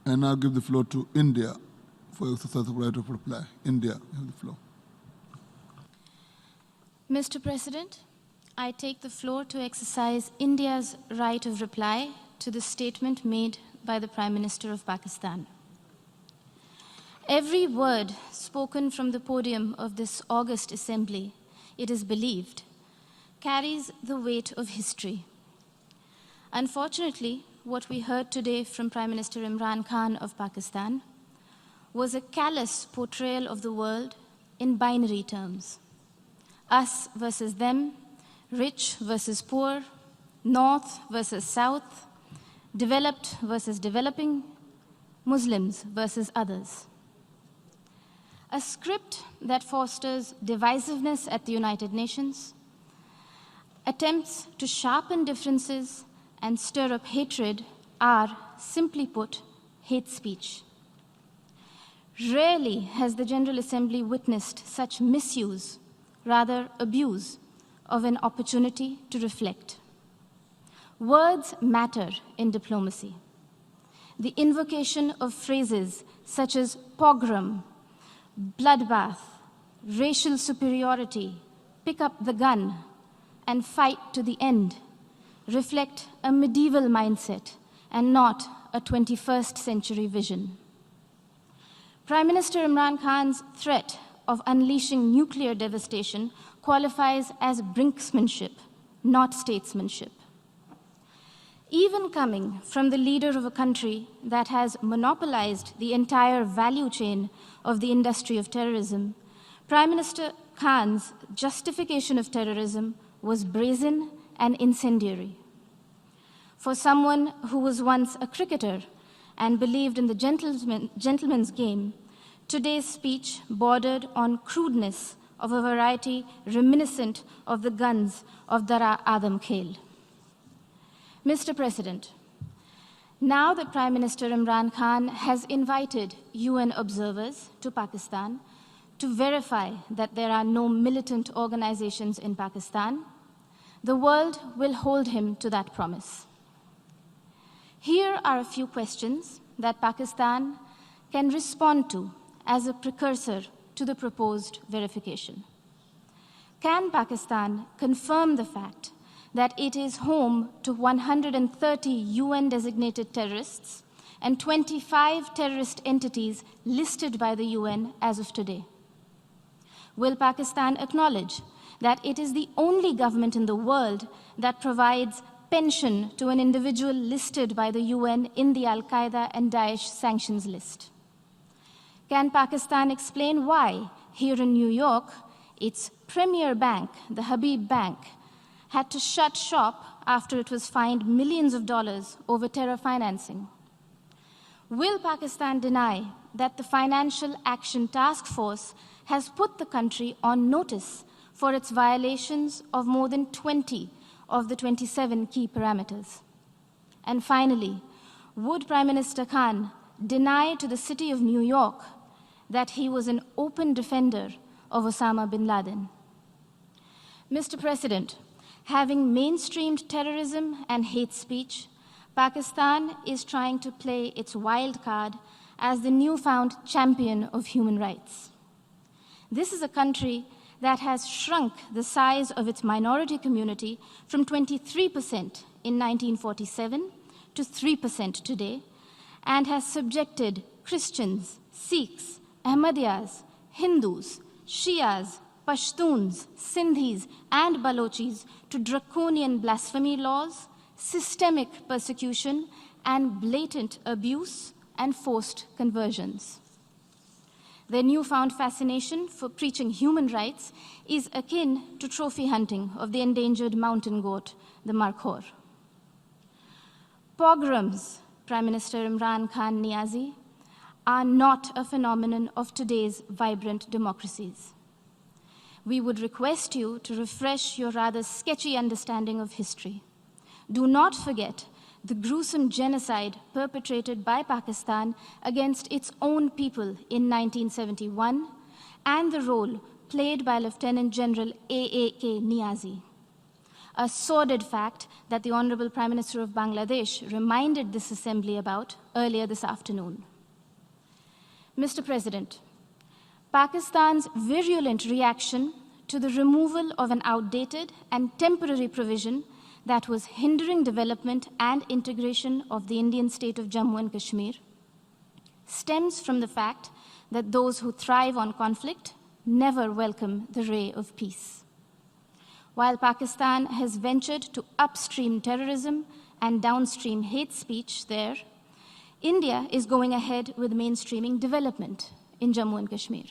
I now give the floor to India for exercise of right of reply. India, you have the floor. Mr. President, I take the floor to exercise India's right of reply to the statement made by the Prime Minister of Pakistan. Every word spoken from the podium of this august assembly, it is believed, carries the weight of history. Unfortunately, what we heard today from Prime Minister Imran Khan of Pakistan was a callous portrayal of the world in binary terms. Us versus them, rich versus poor, north versus south, developed versus developing, Muslims versus others. A script that fosters divisiveness at the United Nations, attempts to sharpen differences and stir up hatred are, simply put, hate speech. Rarely has the General Assembly witnessed such misuse, rather abuse, of an opportunity to reflect. Words matter in diplomacy. The invocation of phrases such as pogrom, bloodbath, racial superiority, pick up the gun, and fight to the end reflect a medieval mindset and not a 21st century vision. Prime Minister Imran Khan's threat of unleashing nuclear devastation qualifies as brinksmanship, not statesmanship. Even coming from the leader of a country that has monopolized the entire value chain of the industry of terrorism, Prime Minister Khan's justification of terrorism was brazen and incendiary. For someone who was once a cricketer and believed in the gentleman's game, today's speech bordered on crudeness of a variety reminiscent of the guns of Dara Adam Khel. Mr. President, now that Prime Minister Imran Khan has invited UN observers to Pakistan to verify that there are no militant organizations in Pakistan, the world will hold him to that promise. Here are a few questions that Pakistan can respond to as a precursor to the proposed verification. Can Pakistan confirm the fact that it is home to 130 UN-designated terrorists and 25 terrorist entities listed by the UN as of today? Will Pakistan acknowledge that it is the only government in the world that provides pension to an individual listed by the UN in the Al-Qaeda and Daesh sanctions list? Can Pakistan explain why, here in New York, its premier bank, the Habib Bank, had to shut shop after it was fined millions of dollars over terror financing? Will Pakistan deny that the Financial Action Task Force has put the country on notice for its violations of more than 20 of the 27 key parameters? And finally, would Prime Minister Khan deny to the city of New York that he was an open defender of Osama bin Laden? Mr. President, having mainstreamed terrorism and hate speech, Pakistan is trying to play its wild card as the newfound champion of human rights. This is a country that has shrunk the size of its minority community from 23% in 1947 to 3% today, and has subjected Christians, Sikhs, Ahmadiyas, Hindus, Shias, Pashtuns, Sindhis, and Balochis to draconian blasphemy laws, systemic persecution, and blatant abuse and forced conversions. Their newfound fascination for preaching human rights is akin to trophy hunting of the endangered mountain goat, the markhor. Pogroms, Prime Minister Imran Khan Niazi, are not a phenomenon of today's vibrant democracies. We would request you to refresh your rather sketchy understanding of history. Do not forget the gruesome genocide perpetrated by Pakistan against its own people in 1971 and the role played by Lieutenant General K Niazi. a sordid fact that the Honorable Prime Minister of Bangladesh reminded this Assembly about earlier this afternoon. Mr. President, Pakistan's virulent reaction to the removal of an outdated and temporary provision that was hindering development and integration of the Indian state of Jammu and Kashmir stems from the fact that those who thrive on conflict never welcome the ray of peace. While Pakistan has ventured to upstream terrorism and downstream hate speech there, India is going ahead with mainstreaming development in Jammu and Kashmir.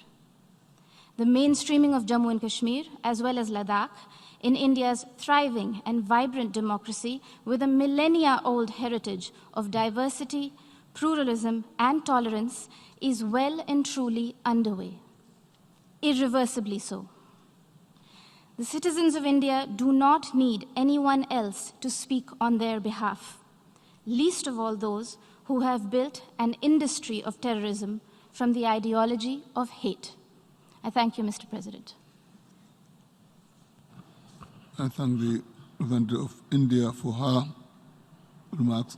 The mainstreaming of Jammu and Kashmir, as well as Ladakh, in India's thriving and vibrant democracy with a millennia-old heritage of diversity, pluralism, and tolerance, is well and truly underway, irreversibly so. The citizens of India do not need anyone else to speak on their behalf, least of all those who have built an industry of terrorism from the ideology of hate. I thank you, Mr. President. I thank the representative of India for her remarks.